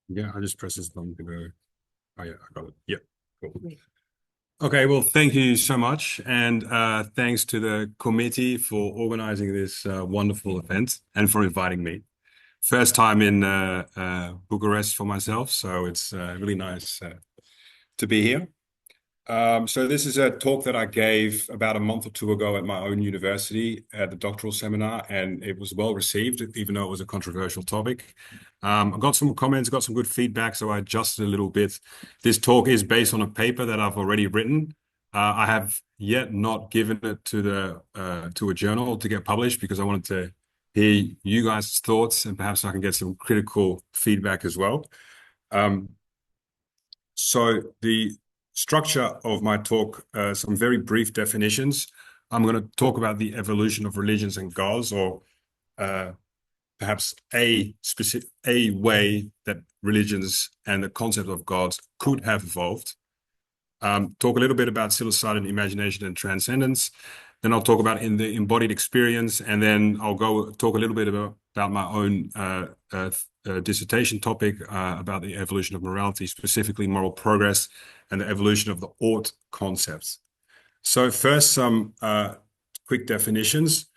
Yeah, I just press this button to go. Oh yeah, I got it. Yeah, cool. Okay, well, thank you so much, and thanks to the committee for organizing this wonderful event and for inviting me. First time in Bucharest for myself, so it's really nice to be here. So this is a talk that I gave about a month or two ago at my own university at the doctoral seminar, and it was well received, even though it was a controversial topic. I got some comments, got some good feedback, so I adjusted a little bit. This talk is based on a paper that I've already written. I have yet not given it to the to a journal to get published because I wanted to hear you guys' thoughts and perhaps I can get some critical feedback as well. Um, so the structure of my talk, some very brief definitions. I'm going to talk about the evolution of religions and gods, or uh, perhaps a way that religions and the concept of gods could have evolved. Talk a little bit about psilocybin, imagination, and transcendence. Then I'll talk about in the embodied experience, and then I'll go talk a little bit about my own dissertation topic about the evolution of morality, specifically moral progress, and the evolution of the ought concepts. So first, some quick definitions.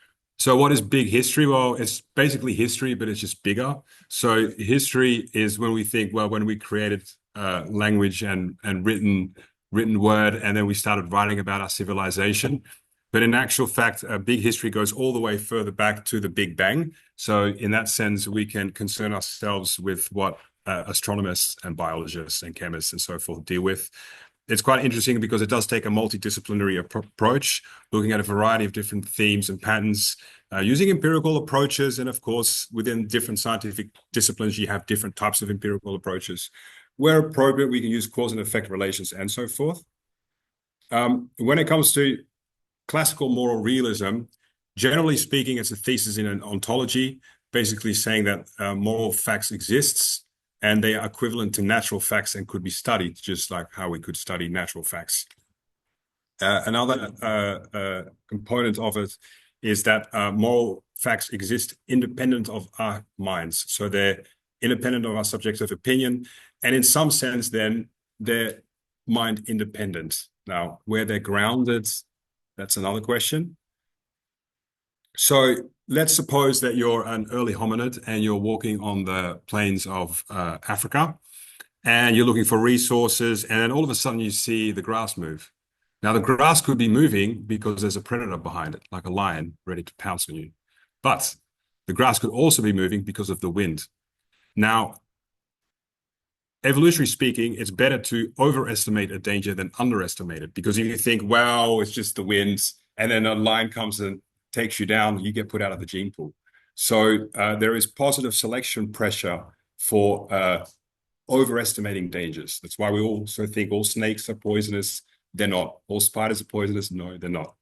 So what is big history? Well, it's basically history, but it's just bigger. So history is when we think, well, when we created language and written word, and then we started writing about our civilization. But in actual fact, big history goes all the way further back to the Big Bang. So in that sense, we can concern ourselves with what astronomers and biologists and chemists and so forth deal with. It's quite interesting because it does take a multidisciplinary approach, looking at a variety of different themes and patterns, using empirical approaches. And of course, within different scientific disciplines, you have different types of empirical approaches. Where appropriate, we can use cause and effect relations and so forth. When it comes to classical moral realism, generally speaking, it's a thesis in an ontology, basically saying that moral facts exists and they are equivalent to natural facts and could be studied, just like how we could study natural facts. Another component of it is that moral facts exist independent of our minds. So they're independent of our subjective opinion. And in some sense, then they're mind independent. Now, where they're grounded, that's another question. So let's suppose that you're an early hominid and you're walking on the plains of Africa and you're looking for resources, and then all of a sudden you see the grass move. Now, the grass could be moving because there's a predator behind it, like a lion ready to pounce on you. But the grass could also be moving because of the wind. Now, evolutionary speaking, it's better to overestimate a danger than underestimate it. Because if you think, well, it's just the winds, and then a lion comes and takes you down, you get put out of the gene pool. So there is positive selection pressure for overestimating dangers. That's why we also think all snakes are poisonous. They're not. All spiders are poisonous. No, they're not.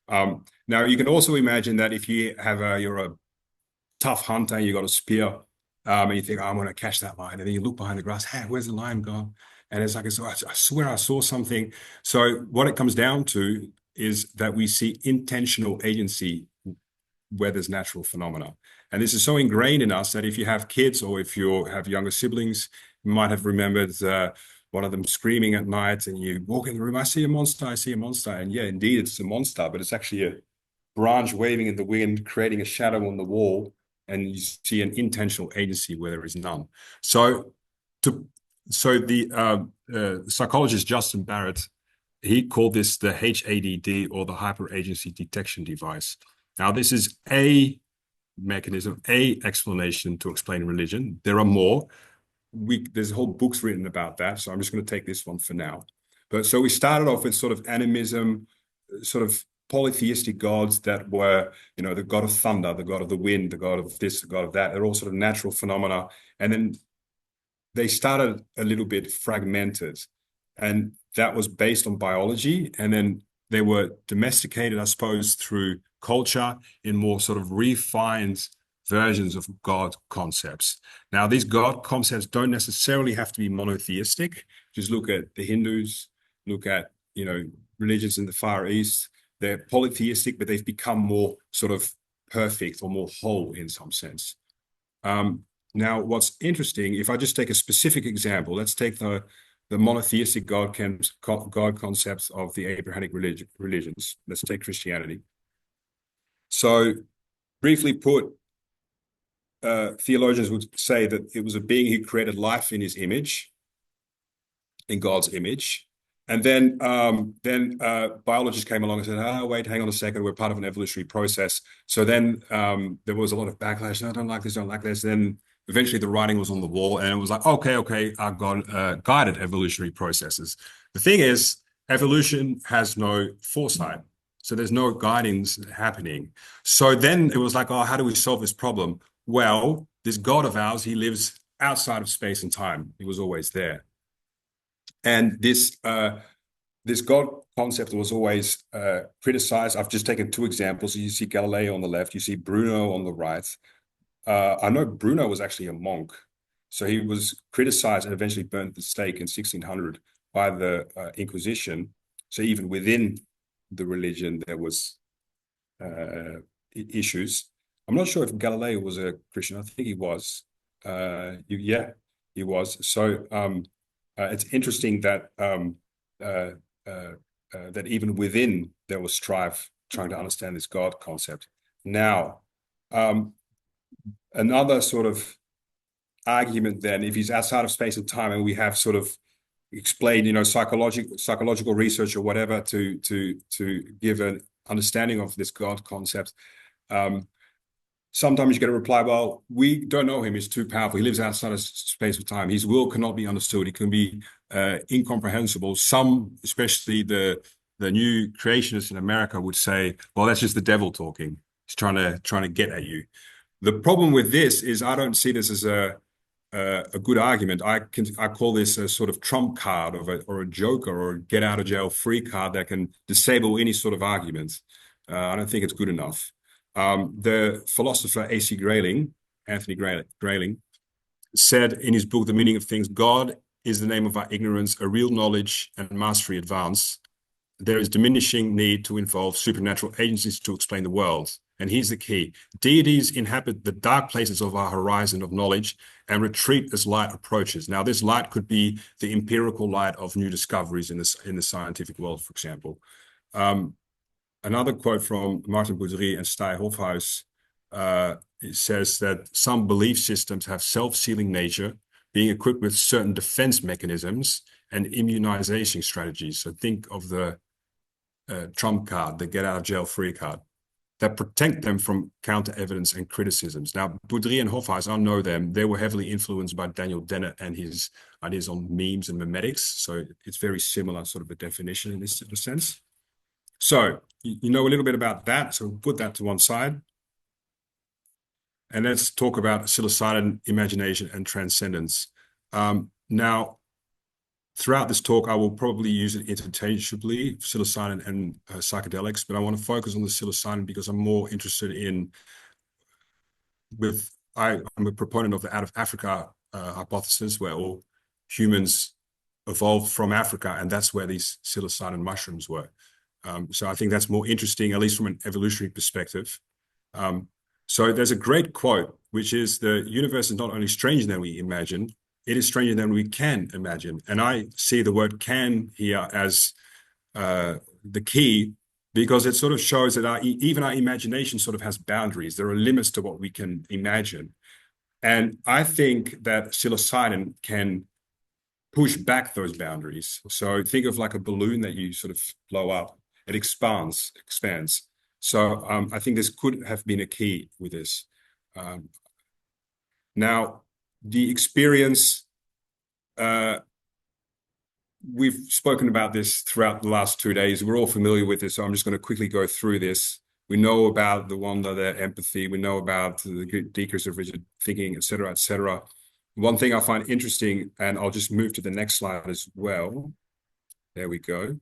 Now, you can also imagine that if you have you're a tough hunter, you got a spear, and you think, oh, I'm going to catch that lion. And then you look behind the grass, hey, where's the lion gone? And it's like, I swear I saw something. So what it comes down to is that we see intentional agency where there's natural phenomena. And this is so ingrained in us that if you have kids or if you have younger siblings, you might have remembered one of them screaming at night and you walk in the room, I see a monster, I see a monster. And yeah, indeed, it's a monster, but it's actually a branch waving in the wind, creating a shadow on the wall, and you see an intentional agency where there is none. So the psychologist Justin Barrett, he called this the HADD, or the hyperagency detection device. Now, this is a mechanism, a explanation to explain religion. There are more. There's whole books written about that, so I'm just going to take this one for now. But so we started off with sort of animism, sort of polytheistic gods that were, the god of thunder, the god of the wind, the god of this, the god of that. They're all sort of natural phenomena. And then they started a little bit fragmented. And that was based on biology. And then they were domesticated, I suppose, through culture in more sort of refined versions of God concepts. Now, these God concepts don't necessarily have to be monotheistic. Just look at the Hindus, look at, religions in the Far East. They're polytheistic, but they've become more sort of perfect or more whole in some sense. Now, what's interesting, if I just take a specific example, let's take the monotheistic God concepts of the Abrahamic religions. Let's take Christianity. So, briefly put, theologians would say that it was a being who created life in his image, in God's image. And then biologists came along and said, oh, wait, hang on a second, we're part of an evolutionary process. So then there was a lot of backlash. No, I don't like this, don't like this. Then eventually the writing was on the wall and it was like, okay, I've got guided evolutionary processes. The thing is, evolution has no foresight. So there's no guidance happening. So then it was like, oh, how do we solve this problem? Well, this God of ours, he lives outside of space and time. He was always there. And this God concept was always criticized. I've just taken two examples. You see Galileo on the left, you see Bruno on the right. I know Bruno was actually a monk. So he was criticized and eventually burnt at the stake in 1600 by the Inquisition. So even within the religion, there was issues. I'm not sure if Galileo was a Christian. I think he was. Yeah, he was. So it's interesting that that even within there was strife trying to understand this God concept. Now, another sort of argument then, if he's outside of space and time, and we have sort of explained, psychological research or whatever to give an understanding of this God concept. Sometimes you get a reply, well, we don't know him. He's too powerful. He lives outside of space and time. His will cannot be understood. It can be incomprehensible. Some, especially the new creationists in America, would say, well, that's just the devil talking. He's trying to get at you. The problem with this is I don't see this as a good argument. I call this a sort of trump card or a joker or a get out of jail free card that can disable any sort of argument. I don't think it's good enough. The philosopher Anthony Grayling, said in his book, The Meaning of Things, God is the name of our ignorance, a real knowledge and mastery advance. There is diminishing need to involve supernatural agencies to explain the world. And here's the key. Deities inhabit the dark places of our horizon of knowledge and retreat as light approaches. Now, this light could be the empirical light of new discoveries in the scientific world, for example. Another quote from Martin Boudry and Stey Hofhuis says that some belief systems have self-sealing nature, being equipped with certain defense mechanisms and immunization strategies. So think of the trump card, the get out of jail free card, that protect them from counter evidence and criticisms. Now, Boudry and Hofhuis, I know them. They were heavily influenced by Daniel Dennett and his ideas on memes and memetics. So it's very similar sort of a definition in this sense. So you know a little bit about that. So we'll put that to one side. And let's talk about psilocybin, imagination, and transcendence. Now, throughout this talk, I will probably use it interchangeably, psilocybin and psychedelics, but I want to focus on the psilocybin because I'm more interested in, I'm a proponent of the out of Africa hypothesis, where all humans evolved from Africa, and that's where these psilocybin mushrooms were. So I think that's more interesting, at least from an evolutionary perspective. So there's a great quote, which is the universe is not only stranger than we imagine, it is stranger than we can imagine. And I see the word can here as the key, because it sort of shows that even our imagination sort of has boundaries. There are limits to what we can imagine. And I think that psilocybin can push back those boundaries. So think of like a balloon that you sort of blow up. It expands. So I think this could have been a key with this. Now, the experience, we've spoken about this throughout the last 2 days. We're all familiar with this, so I'm just going to quickly go through this. We know about the wonder, the empathy. We know about the decrease of rigid thinking, et cetera, et cetera. One thing I find interesting, and I'll just move to the next slide as well. There we go.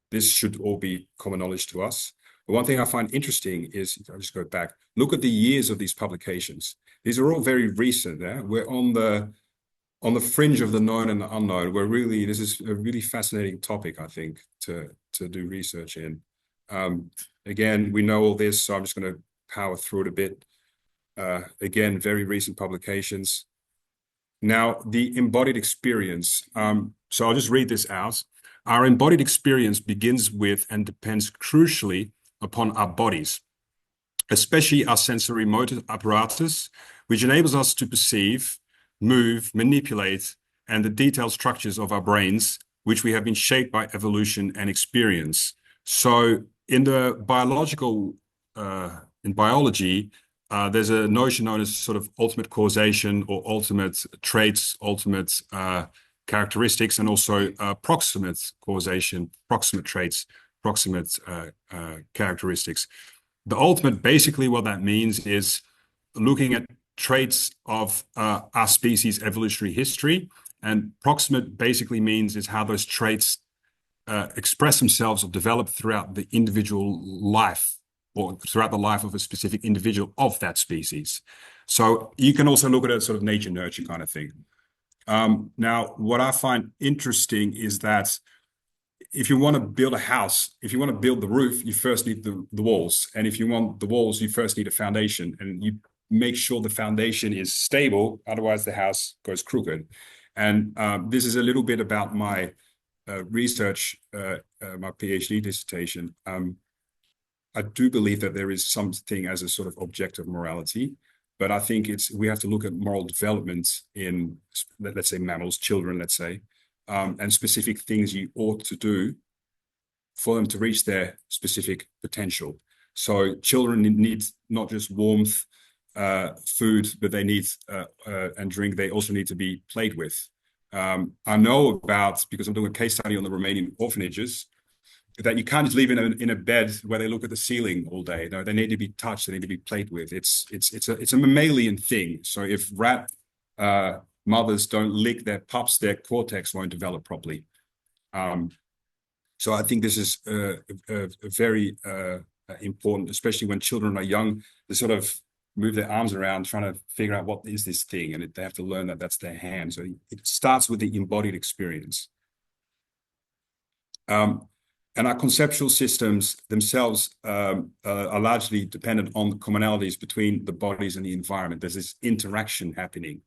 This should all be common knowledge to us. But one thing I find interesting is, I'll just go back, look at the years of these publications. These are all very recent. Yeah? We're on the fringe of the known and the unknown. This is a really fascinating topic, I think, to do research in. Again, we know all this, so I'm just going to power through it a bit. Again, very recent publications. Now, the embodied experience. So I'll just read this out. Our embodied experience begins with and depends crucially upon our bodies, especially our sensory motor apparatus, which enables us to perceive, move, manipulate, and the detailed structures of our brains, which we have been shaped by evolution and experience. So in the in biology, there's a notion known as sort of ultimate causation or ultimate traits, ultimate characteristics, and also proximate causation, proximate traits, proximate characteristics. The ultimate, basically what that means is looking at traits of our species' evolutionary history, and proximate basically means is how those traits express themselves or develop throughout the individual life or throughout the life of a specific individual of that species. So you can also look at a sort of nature-nurture kind of thing. Now, what I find interesting is that if you want to build a house, if you want to build the roof, you first need the walls. And if you want the walls, you first need a foundation. And you make sure the foundation is stable, otherwise the house goes crooked. And this is a little bit about my research, my PhD dissertation. I do believe that there is something as a sort of objective morality, but I think we have to look at moral development in, let's say, mammals, children, let's say, and specific things you ought to do for them to reach their specific potential. So children need not just warmth, food, but they need and drink. They also need to be played with. I know about, because I'm doing a case study on the Romanian orphanages, that you can't just leave in a bed where they look at the ceiling all day. No, they need to be touched. They need to be played with. It's a mammalian thing. So if rat mothers don't lick their pups, their cortex won't develop properly. So I think this is very important, especially when children are young. They sort of move their arms around trying to figure out what is this thing, and they have to learn that that's their hand. So it starts with the embodied experience. And our conceptual systems themselves are largely dependent on the commonalities between the bodies and the environment. There's this interaction happening.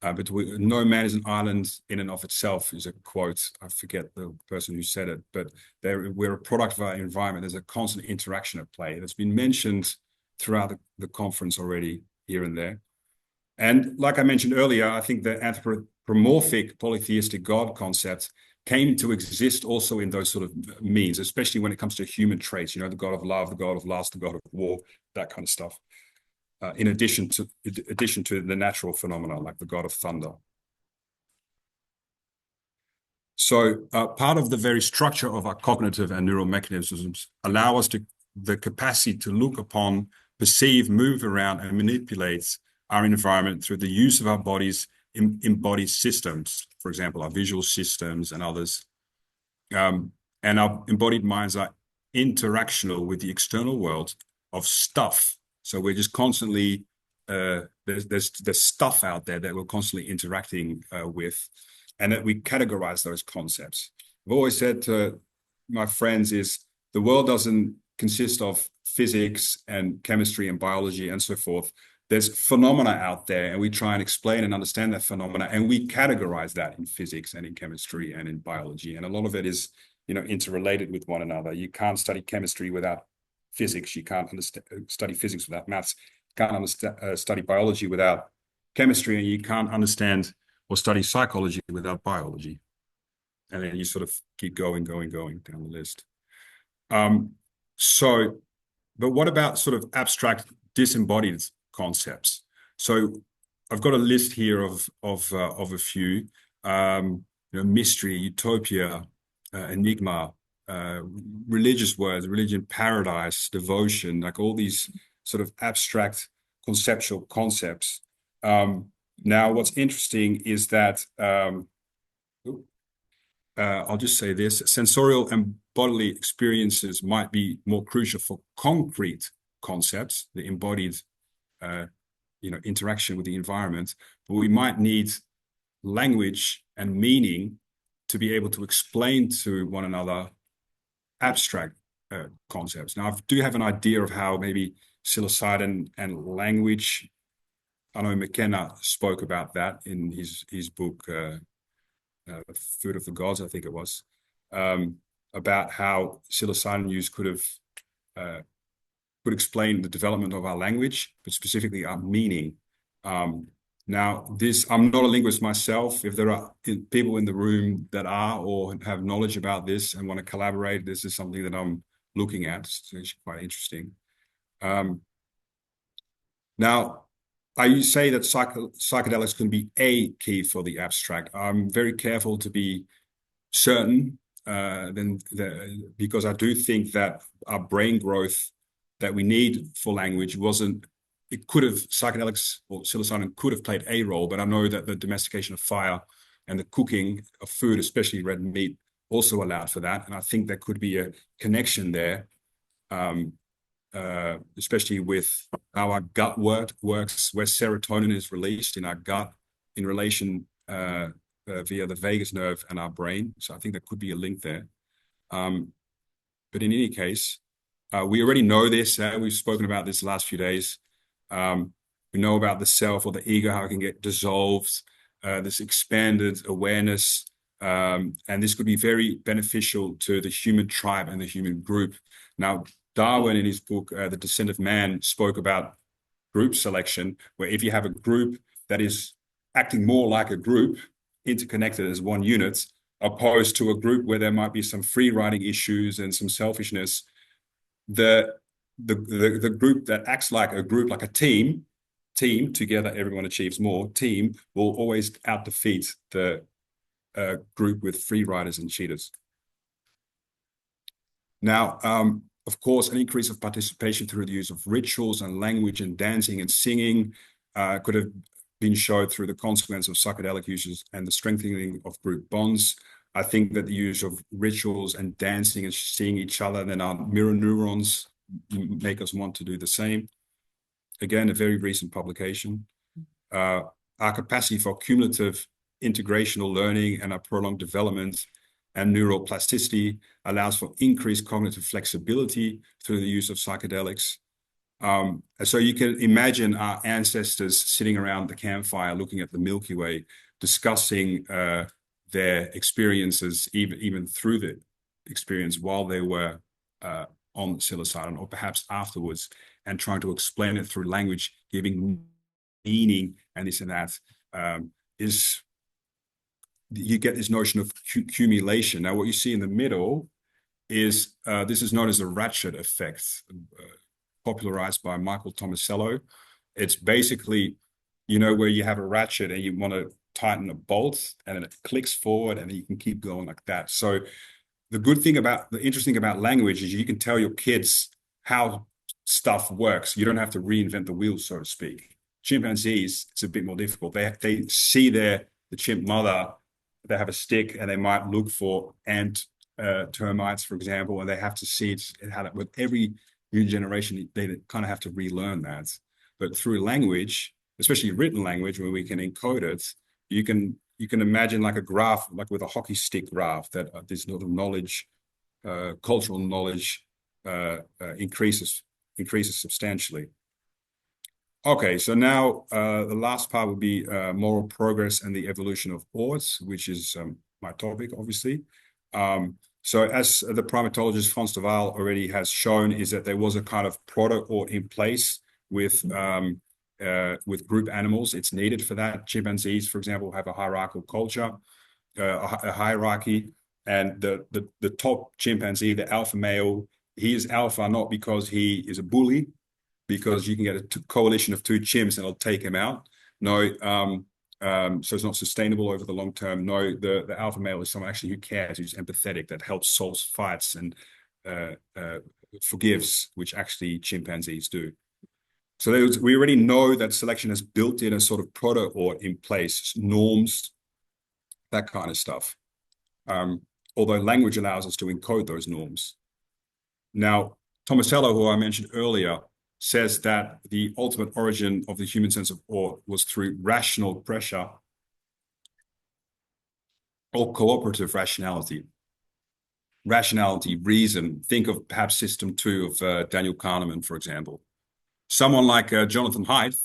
But no man is an island in and of itself is a quote. I forget the person who said it, but we're a product of our environment. There's a constant interaction at play. That's been mentioned throughout the conference already, here and there. And like I mentioned earlier, I think the anthropomorphic polytheistic God concept came to exist also in those sort of means, especially when it comes to human traits, the God of love, the God of lust, the God of war, that kind of stuff. In addition to the natural phenomena like the God of thunder. So part of the very structure of our cognitive and neural mechanisms allow us the capacity to look upon, perceive, move around, and manipulate our environment through the use of our bodies in embodied systems, for example, our visual systems and others. And our embodied minds are interactional with the external world of stuff. So we're just constantly, there's stuff out there that we're constantly interacting with, and that we categorize those concepts. I've always said to my friends is the world doesn't consist of physics and chemistry and biology and so forth. There's phenomena out there, and we try and explain and understand that phenomena, and we categorize that in physics and in chemistry and in biology. And a lot of it is, interrelated with one another. You can't study chemistry without physics. You can't study physics without maths. You can't study biology without chemistry, and you can't understand or study psychology without biology. And then you sort of keep going down the list. But what about sort of abstract, disembodied concepts? So I've got a list here of a few. Mystery, utopia, enigma, religious words, religion, paradise, devotion, like all these sort of abstract conceptual concepts. Now, what's interesting is that, I'll just say this, sensorial and bodily experiences might be more crucial for concrete concepts, the embodied, interaction with the environment, but we might need language and meaning to be able to explain to one another abstract concepts. Now, I do have an idea of how maybe psilocybin and language I know McKenna spoke about that in his book, Food of the Gods, I think it was, about how psilocybin use could explain the development of our language, but specifically our meaning. Now, I'm not a linguist myself. If there are people in the room that are or have knowledge about this and want to collaborate, this is something that I'm looking at. It's actually quite interesting. Now, I say that psychedelics can be a key for the abstract. I'm very careful to be certain, because I do think that our brain growth that we need for language psychedelics or psilocybin could have played a role, but I know that the domestication of fire and the cooking of food, especially red meat, also allowed for that. And I think there could be a connection there, especially with how our gut works, where serotonin is released in our gut in relation via the vagus nerve and our brain. So I think there could be a link there. But in any case, we already know this. We've spoken about this the last few days. We know about the self or the ego, how it can get dissolved, this expanded awareness. And this could be very beneficial to the human tribe and the human group. Now, Darwin, in his book, The Descent of Man, spoke about group selection, where if you have a group that is acting more like a group, interconnected as one unit, opposed to a group where there might be some free riding issues and some selfishness, the group that acts like a group, like a team together, everyone achieves more. Team will always out defeat the group with free riders and cheaters. Now, of course, an increase of participation through the use of rituals and language and dancing and singing could have been shown through the consequence of psychedelic uses and the strengthening of group bonds. I think that the use of rituals and dancing and seeing each other, then our mirror neurons make us want to do the same. Again, a very recent publication. Our capacity for cumulative integrational learning and our prolonged development and neural plasticity allows for increased cognitive flexibility through the use of psychedelics. So you can imagine our ancestors sitting around the campfire looking at the Milky Way, discussing their experiences, even through the experience while they were on psilocybin, or perhaps afterwards, and trying to explain it through language, giving meaning and this and that. You get this notion of accumulation. Now, what you see in the middle is this is known as the ratchet effect, popularized by Michael Tomasello. It's basically, where you have a ratchet and you want to tighten a bolt and then it clicks forward and you can keep going like that. So the interesting thing about language is you can tell your kids how stuff works. You don't have to reinvent the wheel, so to speak. Chimpanzees, it's a bit more difficult. They see the chimp mother, they have a stick and they might look for ant termites, for example, and they have to see with every new generation, they kind of have to relearn that. But through language, especially written language, where we can encode it, you can imagine like a graph, like with a hockey stick graph, that this sort of knowledge, cultural knowledge, increases substantially. Okay, so now the last part would be moral progress and the evolution of orts, which is my topic, obviously. So as the primatologist Frans de Waal already has shown, is that there was a kind of proto-ort in place with group animals. It's needed for that. Chimpanzees, for example, have a hierarchical culture, a hierarchy, and the top chimpanzee, the alpha male, he is alpha not because he is a bully, because you can get a coalition of two chimps and it'll take him out. No, so it's not sustainable over the long term. No, the alpha male is someone actually who cares, who's empathetic, that helps solve fights and forgives, which actually chimpanzees do. So we already know that selection has built in a sort of proto-ort in place, norms, that kind of stuff. Although language allows us to encode those norms. Now, Tomasello, who I mentioned earlier, says that the ultimate origin of the human sense of awe was through rational pressure or cooperative rationality. Rationality, reason, think of perhaps System 2 of Daniel Kahneman, for example. Someone like Jonathan Haidt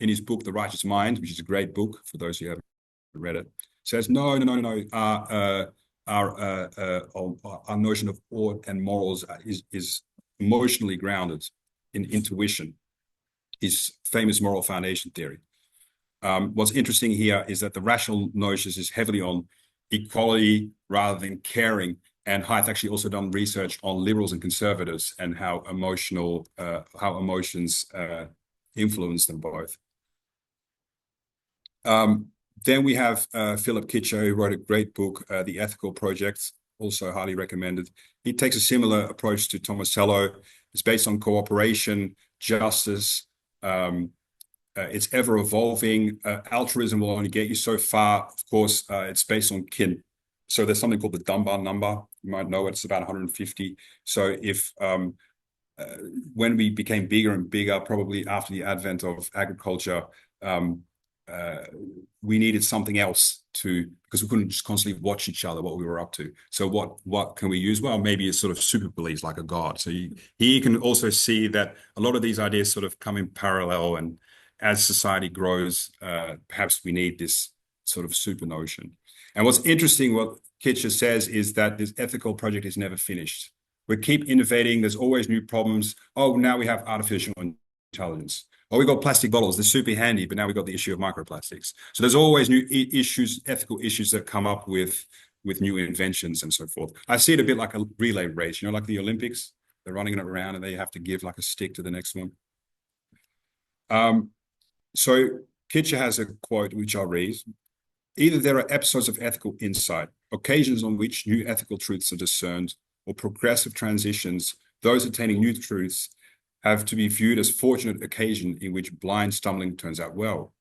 in his book, The Righteous Mind, which is a great book for those who haven't read it, says, no, no, no, no, no. Our notion of ought and morals is emotionally grounded in intuition, his famous moral foundation theory. What's interesting here is that the rational notions is heavily on equality rather than caring. And Haidt actually also done research on liberals and conservatives and how emotions influence them both. Then we have Philip Kitcher, who wrote a great book, The Ethical Project, also highly recommended. He takes a similar approach to Tomasello. It's based on cooperation, justice. It's ever evolving. Altruism will only get you so far. Of course, it's based on kin. So there's something called the Dunbar number. You might know it's about 150. So if when we became bigger and bigger, probably after the advent of agriculture, we needed something else because we couldn't just constantly watch each other, what we were up to. So what can we use? Well, maybe it's sort of super beliefs like a god. So here you can also see that a lot of these ideas sort of come in parallel, and as society grows, perhaps we need this sort of super notion. And what's interesting, what Kitcher says, is that this ethical project is never finished. We keep innovating. There's always new problems. Oh, now we have artificial intelligence. Oh, we got plastic bottles. They're super handy, but now we got the issue of microplastics. So there's always new issues, ethical issues that come up with new inventions and so forth. I see it a bit like a relay race, like the Olympics. They're running it around and they have to give like a stick to the next one. So Kitcher has a quote which I'll read. Either there are episodes of ethical insight, occasions on which new ethical truths are discerned, or progressive transitions, those attaining new truths have to be viewed as fortunate occasion in which blind stumbling turns out well.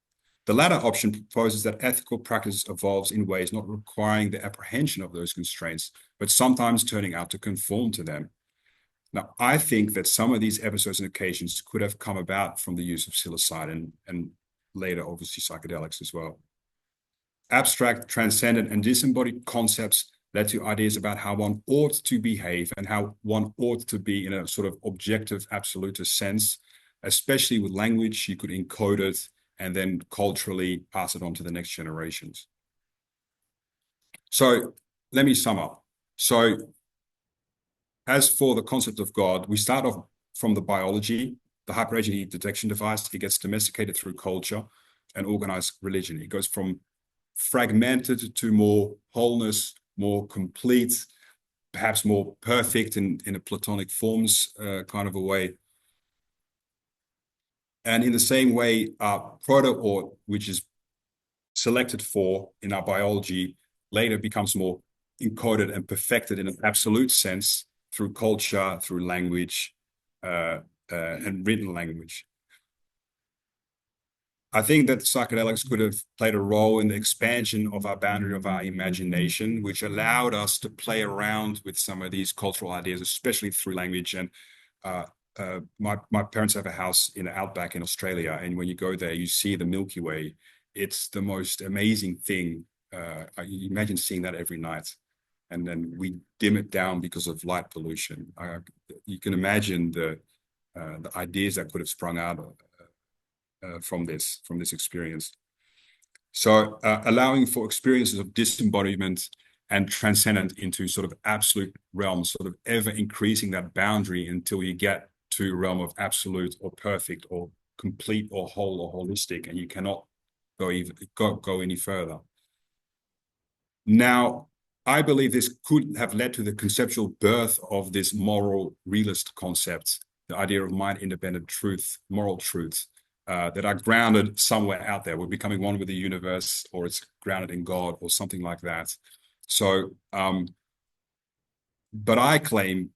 The latter option proposes that ethical practice evolves in ways not requiring the apprehension of those constraints, but sometimes turning out to conform to them. Now, I think that some of these episodes and occasions could have come about from the use of psilocybin and later, obviously, psychedelics as well. Abstract, transcendent, and disembodied concepts led to ideas about how one ought to behave and how one ought to be in a sort of objective, absolutist sense, especially with language. You could encode it and then culturally pass it on to the next generations. So let me sum up. So as for the concept of God, we start off from the biology, the hyperagony detection device. It gets domesticated through culture and organized religion. It goes from fragmented to more wholeness, more complete, perhaps more perfect in a Platonic forms kind of a way. And in the same way, our proto-ought, which is selected for in our biology, later becomes more encoded and perfected in an absolute sense through culture, through language, and written language. I think that psychedelics could have played a role in the expansion of our boundary of our imagination, which allowed us to play around with some of these cultural ideas, especially through language. And my parents have a house in the outback in Australia, and when you go there, you see the Milky Way. It's the most amazing thing. You imagine seeing that every night, and then we dim it down because of light pollution. You can imagine the ideas that could have sprung out from this experience. So allowing for experiences of disembodiment and transcendent into sort of absolute realms, sort of ever increasing that boundary until you get to a realm of absolute or perfect or complete or whole or holistic, and you cannot go any further. Now, I believe this could have led to the conceptual birth of this moral realist concept, the idea of mind-independent truth, moral truth, that are grounded somewhere out there. We're becoming one with the universe, or it's grounded in God, or something like that. So, but I claim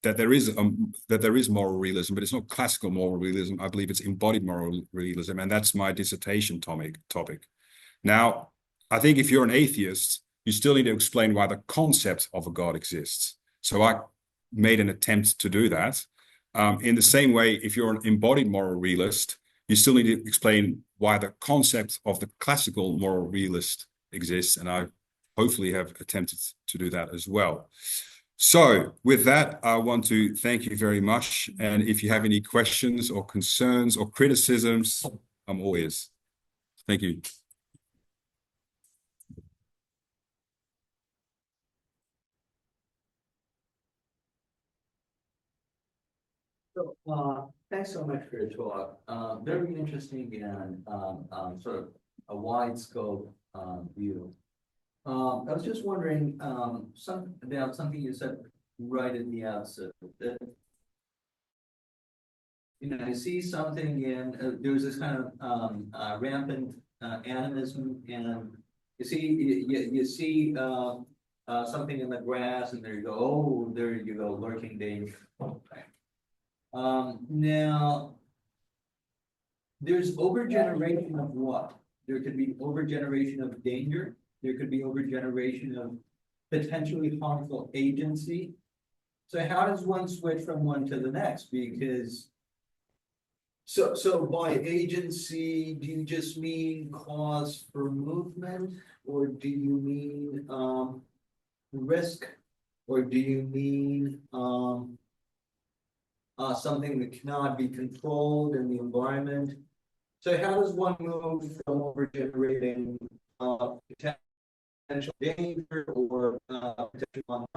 that there is moral realism, but it's not classical moral realism. I believe it's embodied moral realism, and that's my dissertation topic. Now, I think if you're an atheist, you still need to explain why the concept of a God exists. So I made an attempt to do that. In the same way, if you're an embodied moral realist, you still need to explain why the concept of the classical moral realist exists, and I hopefully have attempted to do that as well. So with that, I want to thank you very much, and if you have any questions or concerns or criticisms, I'm all ears. Thank you. So, thanks so much for your talk. Very interesting and sort of a wide scope view. I was just wondering about something you said right at the outset. That, I see something in there's this kind of rampant animism, and you see something in the grass, and there you go. Oh, there you go, lurking danger. Now, there's overgeneration of what? There could be overgeneration of danger. There could be overgeneration of potentially harmful agency. So how does one switch from one to the next? Because so by agency, do you just mean cause for movement, or do you mean risk, or do you mean something that cannot be controlled in the environment? So how does one move from overgenerating potential danger or potential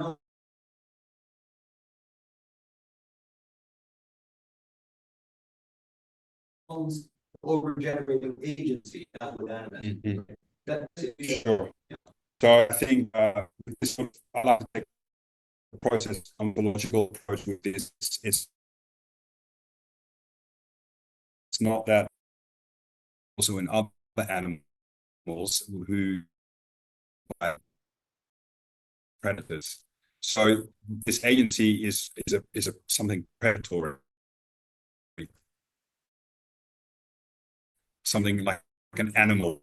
unknowns, overgenerating agency? That's what that means. That's it. Sure. So I think this sort of, I like to take the process, ontological approach with this. It's not that also in other animals who are predators. So this agency is a something predatory, something like an animal,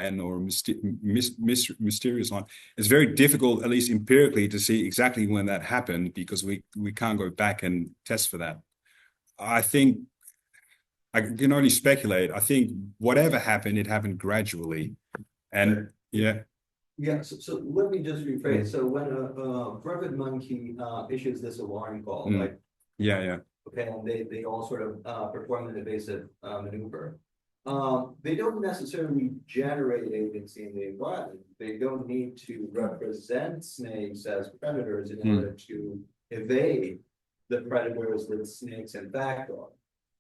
and or mysterious line. It's very difficult, at least empirically, to see exactly when that happened because we can't go back and test for that. I think I can only speculate. I think whatever happened, it happened gradually, and yeah. Yeah, so let me just rephrase. So when a vervet monkey issues this alarm call, like yeah, okay, and they all sort of perform an evasive maneuver. They don't necessarily generate agency in the environment. They don't need to represent snakes as predators in order to evade the predators that snakes in fact are,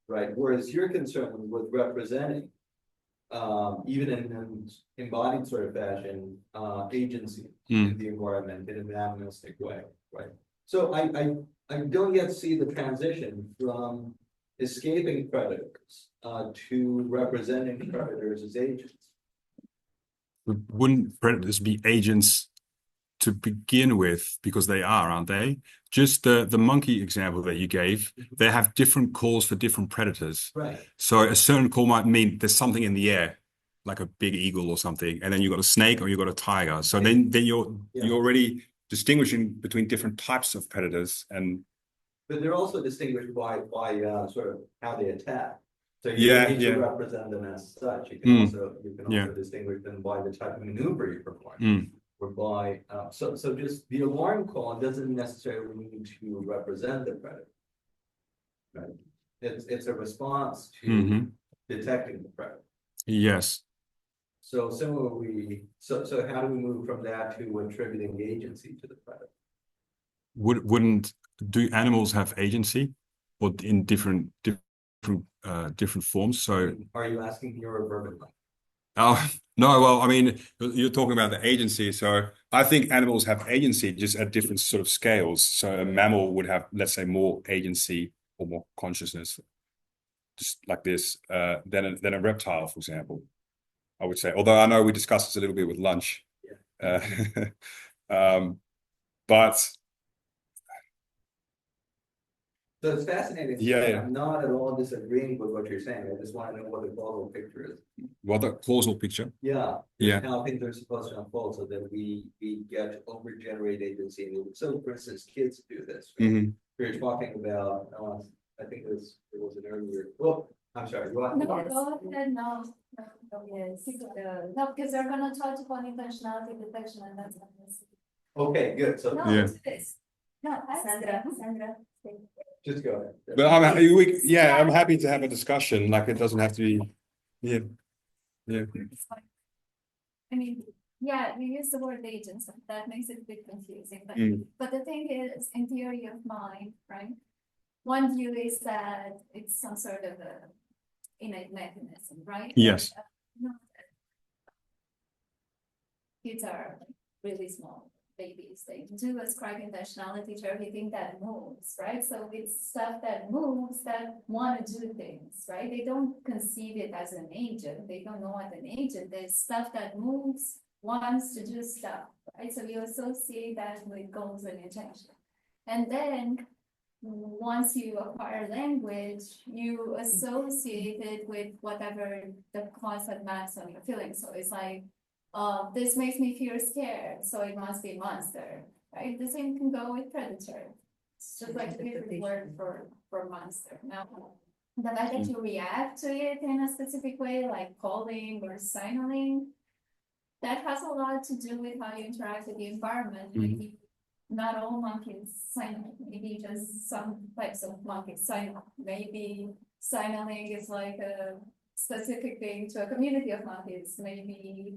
right? Whereas you're concerned with representing, even in an embodied sort of fashion, agency in the environment in an animalistic way, right? So I don't yet see the transition from escaping predators to representing predators as agents. Wouldn't predators be agents to begin with, because they are, aren't they? Just the monkey example that you gave, they have different calls for different predators. Right. So a certain call might mean there's something in the air, like a big eagle or something, and then you've got a snake or you've got a tiger. So then you're already distinguishing between different types of predators, and but they're also distinguished by sort of how they attack. So you don't need to represent them as such. You can also distinguish them by the type of maneuver you perform. Or by so just the alarm call doesn't necessarily need to represent the predator. Right. It's a response to detecting the predator. Yes. So similarly, so how do we move from that to attributing agency to the predator? Do animals have agency, or in different forms? So are you asking here or verbally? Oh no, well, I mean, you're talking about the agency. So I think animals have agency just at different sort of scales. So a mammal would have, let's say, more agency or more consciousness, just like this, than a reptile, for example. I would say, although I know we discussed this a little bit with lunch, but so it's fascinating. Yeah. I'm not at all disagreeing with what you're saying. I just want to know what the causal picture is. What the causal picture? Yeah. How things are supposed to unfold so that we get overgenerated agency. So, for instance, kids do this. Right? We were talking about. I think it was an earlier. Well, I'm sorry. No, go ahead. No, yes. No, because they're going to touch upon intentionality detection, and that's not necessary. Okay, good. So no, it's this. No, Sandra. Just go ahead. But I'm happy to have a discussion. Like, it doesn't have to be, yeah. I mean, yeah, you use the word agents, and that makes it a bit confusing, but the thing is, in theory of mind, right? One view is that it's some sort of a innate mechanism, right? Yes. No, kids are really small babies. They do ascribe intentionality to everything that moves, right? So it's stuff that moves that want to do things, right? They don't conceive it as an agent. They don't know what an agent is. Stuff that moves wants to do stuff, right? So you associate that with goals and intention. And then once you acquire language, you associate it with whatever the constant maps on your feelings. So it's like, this makes me feel scared, so it must be a monster, right? The same can go with predator. It's just like a different word for monster. Now, the fact that you react to it in a specific way, like calling or signaling, that has a lot to do with how you interact with the environment. Maybe not all monkeys signal, maybe just some types of monkeys signal. Maybe signaling is like a specific thing to a community of monkeys. Maybe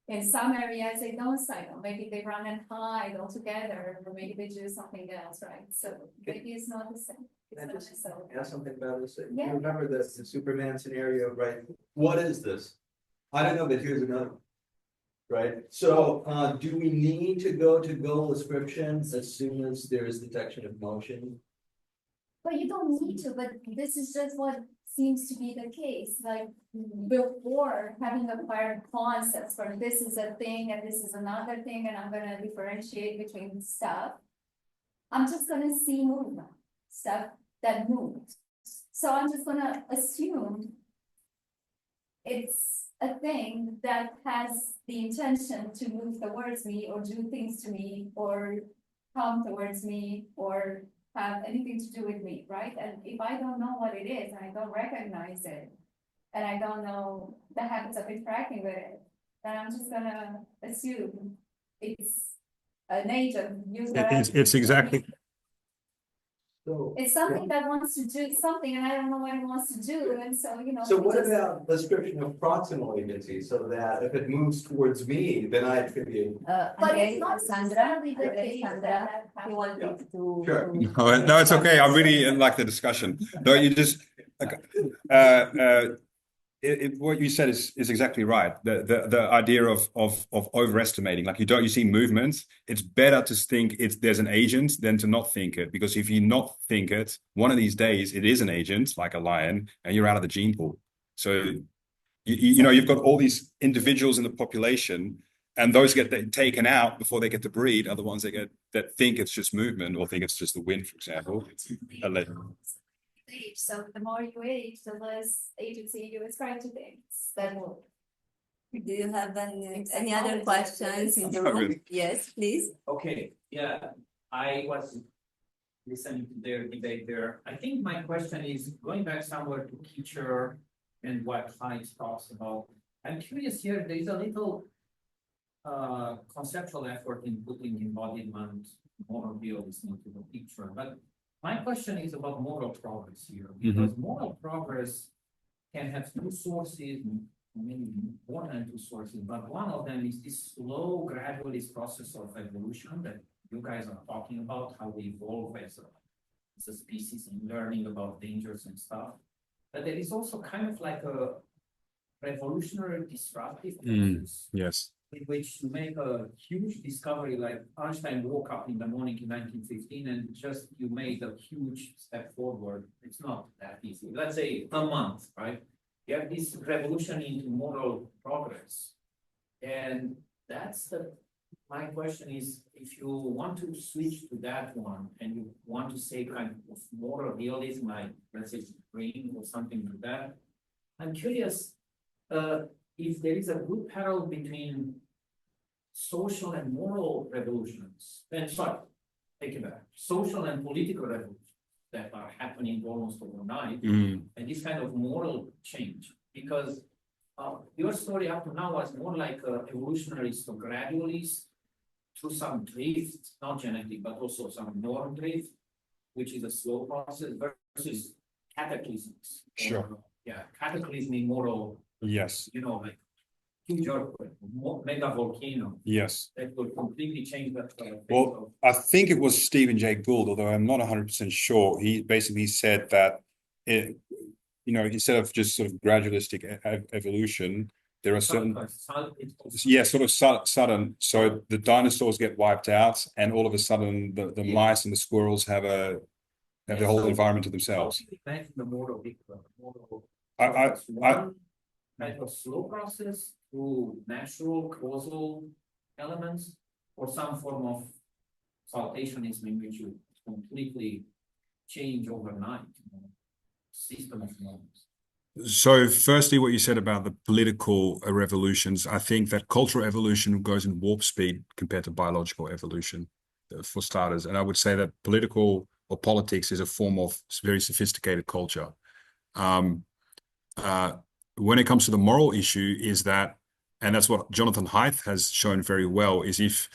in some areas they don't signal. Maybe they run and hide altogether, or maybe they do something else, right? So maybe it's not the same. Can I just So ask something about this? Yeah. You remember the Superman scenario, right? What is this? I don't know, but here's another one. Right, so do we need to go to goal descriptions as soon as there is detection of motion? but you don't need to, but this is just what seems to be the case, like before having acquired concepts for this is a thing and this is another thing, and I'm gonna differentiate between stuff. I'm just gonna see movement, stuff that moves. So I'm just gonna assume it's a thing that has the intention to move towards me or do things to me or come towards me or have anything to do with me, right? And if I don't know what it is and I don't recognize it, and I don't know the habits of interacting with it, then I'm just gonna assume it's an agent. It's exactly. So, It's something that wants to do something and I don't know what it wants to do, and so, you know. so what just- about description of proximal agency, so that if it moves towards me, then I attribute. But it's not Sandra, necessarily the case Sandra, that he wanted to. Sure. No, it's okay. I really like the discussion. No, you just, what you said is exactly right. The idea of overestimating, like you see movements, it's better to think there's an agent than to not think it, because if you not think it, one of these days it is an agent, like a lion, and you're out of the gene pool. So you know, you've got all these individuals in the population, and those get taken out before they get to breed, are the ones that think it's just movement or think it's just the wind, for example. Age, so the more you age, the less agency you ascribe to things that will. Do you have any Exactly. other questions in the room? Yes, please. Okay, yeah, I was listening to their debate there. I think my question is going back somewhere to Kitcher and what Heinz talks about. I'm curious here, there is a little conceptual effort in putting embodiment, moral realism into the picture, but my question is about moral progress here, because moral progress can have two sources, maybe more than two sources, but one of them is this slow, gradualist process of evolution that you guys are talking about, how we evolve as a species and learning about dangers and stuff. But there is also kind of like a revolutionary disruptive process. Yes. In which you make a huge discovery, like Einstein woke up in the morning in 1915 and just you made a huge step forward. It's not that easy. Let's say a month, right? You have this revolution into moral progress. And that's my question is, if you want to switch to that one and you want to say kind of moral realism, like let's say green or something like that, I'm curious if there is a good parallel between social and moral revolutions, take it back, social and political revolutions that are happening almost overnight, and this kind of moral change, because your story up to now was more like a evolutionarist or gradualist through some drift, not genetic, but also some norm drift. which is a slow process versus cataclysms. Sure. Or, yeah, cataclysmic moral, Yes, you know, like huge earthquake, mega volcano yes. that will completely change that. Well, I think it was Stephen Jay Gould, although I'm not 100% sure. He basically said that it, instead of just sort of gradualistic evolution, there are certain, yeah, sort of sudden. So the dinosaurs get wiped out, and all of a sudden, the mice and the squirrels have the whole environment to themselves. Imagine the model, I one type of slow process through natural causal elements, or some form of saltationism in which you completely change overnight, system of norms. So firstly, what you said about the political revolutions, I think that cultural evolution goes in warp speed compared to biological evolution, for starters. And I would say that political or politics is a form of very sophisticated culture. When it comes to the moral issue, is that, and that's what Jonathan Haidt has shown very well, is if,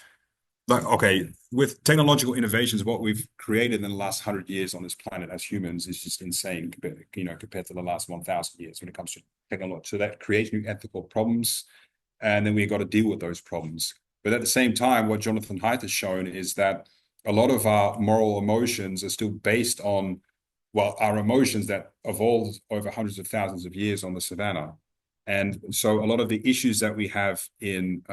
like, okay, with technological innovations, what we've created in the last 100 years on this planet as humans is just insane, compared to the last 1,000 years when it comes to technology. So that creates new ethical problems, and then we got to deal with those problems. But at the same time, what Jonathan Haidt has shown is that a lot of our moral emotions are still based on, well, our emotions that evolved over hundreds of thousands of years on the savannah. And so a lot of the issues that we have in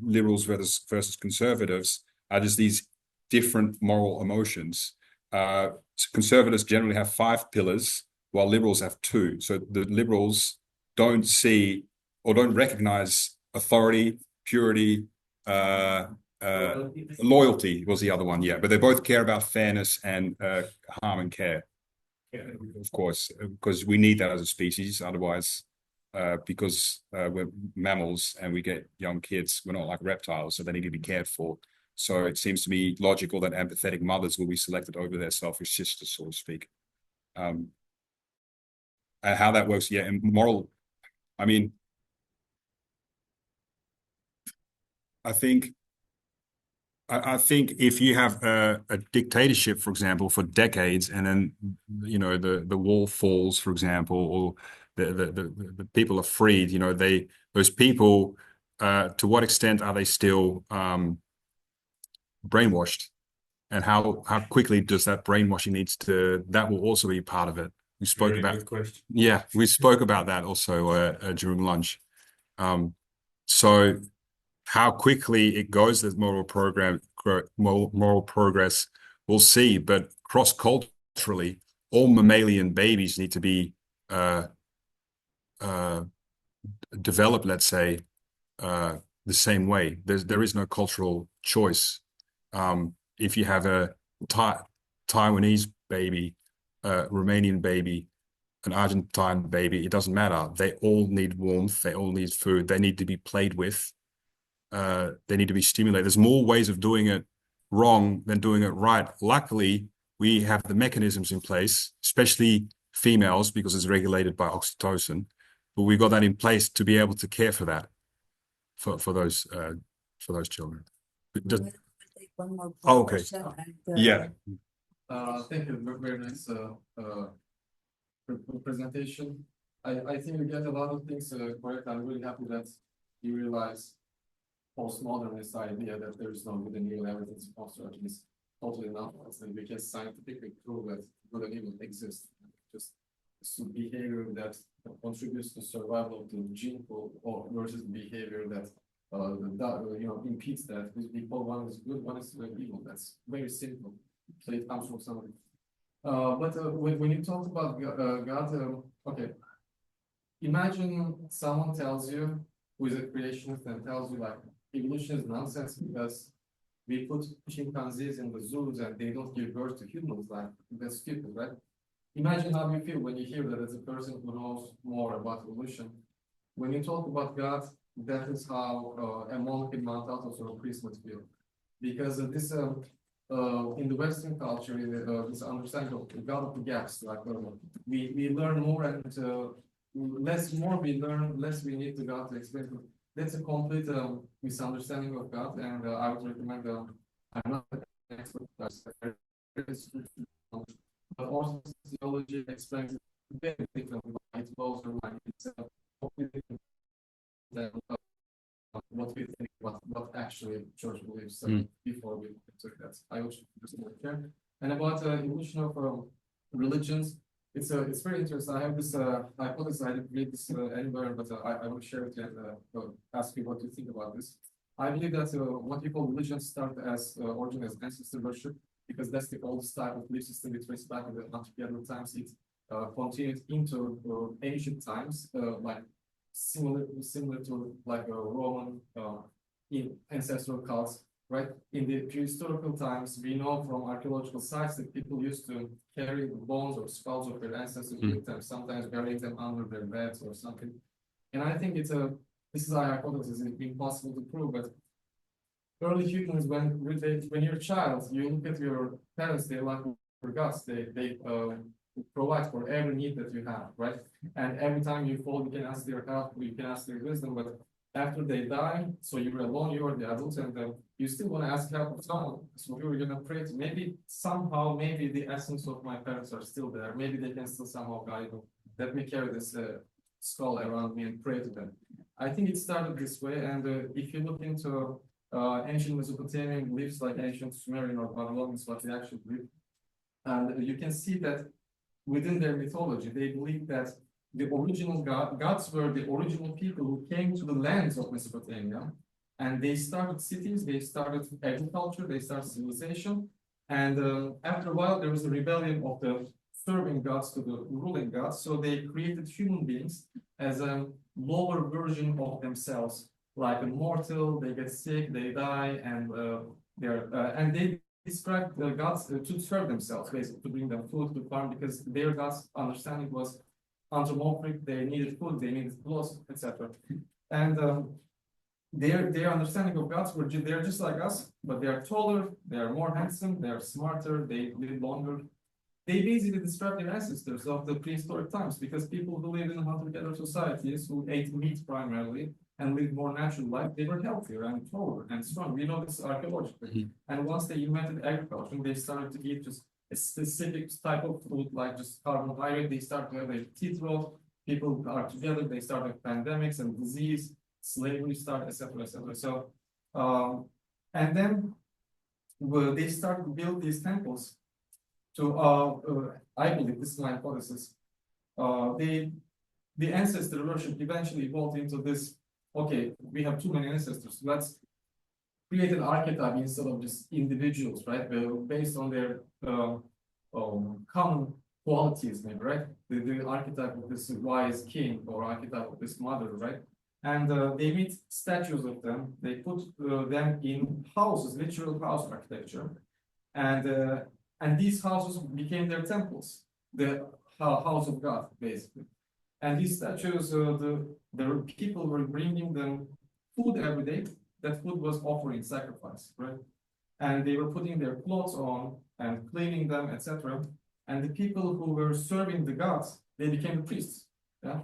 liberals versus conservatives are just these different moral emotions. Conservatives generally have 5 pillars, while liberals have 2. So the liberals don't see or don't recognize authority, purity, loyalty was the other one, yeah. But they both care about fairness and harm and care, of course, because we need that as a species. Otherwise, because we're mammals and we get young kids, we're not like reptiles, so they need to be cared for. So it seems to me logical that empathetic mothers will be selected over their selfish sisters, so to speak. And how that works, yeah, and moral, I mean, I think if you have a dictatorship, for example, for decades, and then the wall falls, for example, or the people are freed, those people, to what extent are they still brainwashed, and how quickly does that brainwashing that will also be part of it. We spoke about, yeah, we spoke about that also during lunch. So how quickly it goes, that moral progress, we'll see. But cross-culturally, all mammalian babies need to be developed, let's say, the same way. There is no cultural choice. If you have a Taiwanese baby, Romanian baby, an Argentine baby, it doesn't matter. They all need warmth. They all need food. They need to be played with. They need to be stimulated. There's more ways of doing it wrong than doing it right. Luckily, we have the mechanisms in place, especially females, because it's regulated by oxytocin. But we got that in place to be able to care for that, for those children. We'll take one more Okay. question and, Yeah. Thank you. Very nice presentation. I think you get a lot of things correct. I'm really happy that you realize postmodernist idea that there is no good and evil, everything's construct is totally nonsense. And we can scientifically prove that good and evil exist. Just behavior that contributes to survival of the gene pool, or versus behavior that impedes that. People, one is good, one is evil. That's very simple. So it comes from somebody. But when you talk about God, okay, imagine someone tells you, who is a creationist, and tells you like evolution is nonsense because we put chimpanzees in the zoos and they don't give birth to humans. Like, that's stupid, right? Imagine how you feel when you hear that as a person who knows more about evolution. When you talk about God, that is how a monk in Mount Athos or a priest would feel, because this in the Western culture, this understanding of the God of the gaps, like we learn more and less more we learn, less we need the God to explain. That's a complete misunderstanding of God, and I would recommend. I'm not an expert, theology explains it very differently. It goes from like it's completely different than what we think, what actually church believes before we took that. I will just share. And about evolution of religions, it's very interesting. I have this hypothesis. I didn't read this anywhere, but I will share it and ask you what you think about this. I believe that what we call religions start as origin as ancestor worship, because that's the oldest type of belief system. It traces back in the hunter-gatherer times. It continued into ancient times, like similar to like a Roman ancestral cults, right? In the prehistorical times, we know from archaeological sites that people used to carry the bones or skulls of their ancestors with them, sometimes burying them under their beds or something. And I think this is our hypothesis. It's impossible to prove, but early humans, when you're a child, you look at your parents, they like for gods, they provide for every need that you have, right? And every time you fall, you can ask their help, you can ask their wisdom, but after they die, so you're alone, you're the adults, and you still want to ask help of someone. So we were gonna pray to maybe somehow, maybe the essence of my parents are still there. Maybe they can still somehow guide me. Let me carry this skull around me and pray to them. I think it started this way, and if you look into ancient Mesopotamian beliefs like ancient Sumerian or Babylonians, what they actually believe, and you can see that within their mythology, they believe that the original gods were the original people who came to the lands of Mesopotamia, and they started cities, they started agriculture, they started civilization, and after a while there was a rebellion of the serving gods to the ruling gods, so they created human beings as a lower version of themselves, like a mortal. They get sick, they die, and they described the gods to serve themselves, basically, to bring them food, to farm, because their gods' understanding was anthropomorphic. They needed food, they needed clothes, etc. And their understanding of gods they're just like us, but they are taller, they are more handsome, they are smarter, they live longer. They basically describe their ancestors of the prehistoric times, because people who lived in hunter-gatherer societies who ate meat primarily and lived more natural life, they were healthier and taller and strong. We know this archaeologically. And once they invented agriculture, they started to eat just a specific type of food, like just carbohydrate. They started to have their teeth rot. People are together. They started pandemics and disease, slavery started, etc., etc. So, and then they started to build these temples. To I believe this is my hypothesis. The ancestor worship eventually evolved into this. Okay, we have too many ancestors. Let's create an archetype instead of just individuals, right? Based on their common qualities, maybe, right? The archetype of this wise king or archetype of this mother, right? And they made statues of them. They put them in houses, literal house architecture, and these houses became their temples, the house of God, basically. And these statues, the people were bringing them food every day. That food was offering sacrifice, right? And they were putting their clothes on and cleaning them, etc. And the people who were serving the gods, they became the priests. Yeah.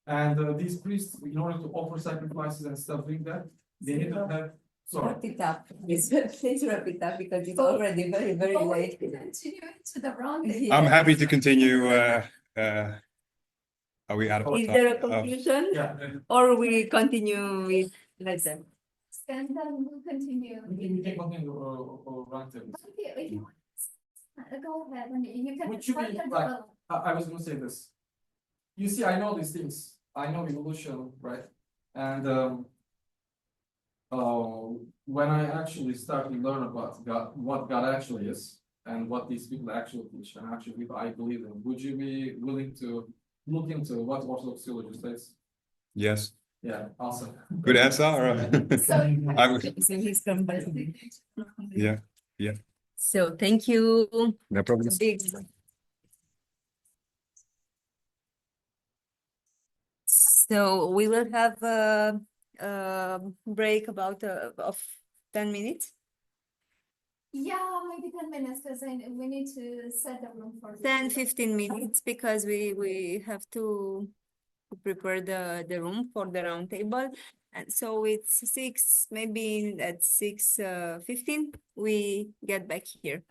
And these priests, in order to offer sacrifices and stuff like that, they needed to have. Sorry. Wrap it up, please. Please wrap it up because it's already very, very late. Continue to the round. I'm happy to continue. Are we out of Is time? there a conclusion? Yeah. Or we continue with lesson? And then we'll continue. We can continue or run to this. If you want, go ahead, and you can. Would you be like, I was going to say this. You see, I know these things. I know evolution, right? And when I actually started to learn about God, what God actually is, and what these people actually teach, and actually I believe in, would you be willing to look into what Orthodox theology says? Yes. Yeah, awesome. Good answer. I would, So he's come back. yeah. So thank you. No problem. Big. So we will have a break about of 10 minutes. Yeah, maybe 10 minutes, because we need to set the room for. 10-15 minutes because we have to prepare the room for the round table. And so it's 6, maybe at 6:15 we get back here.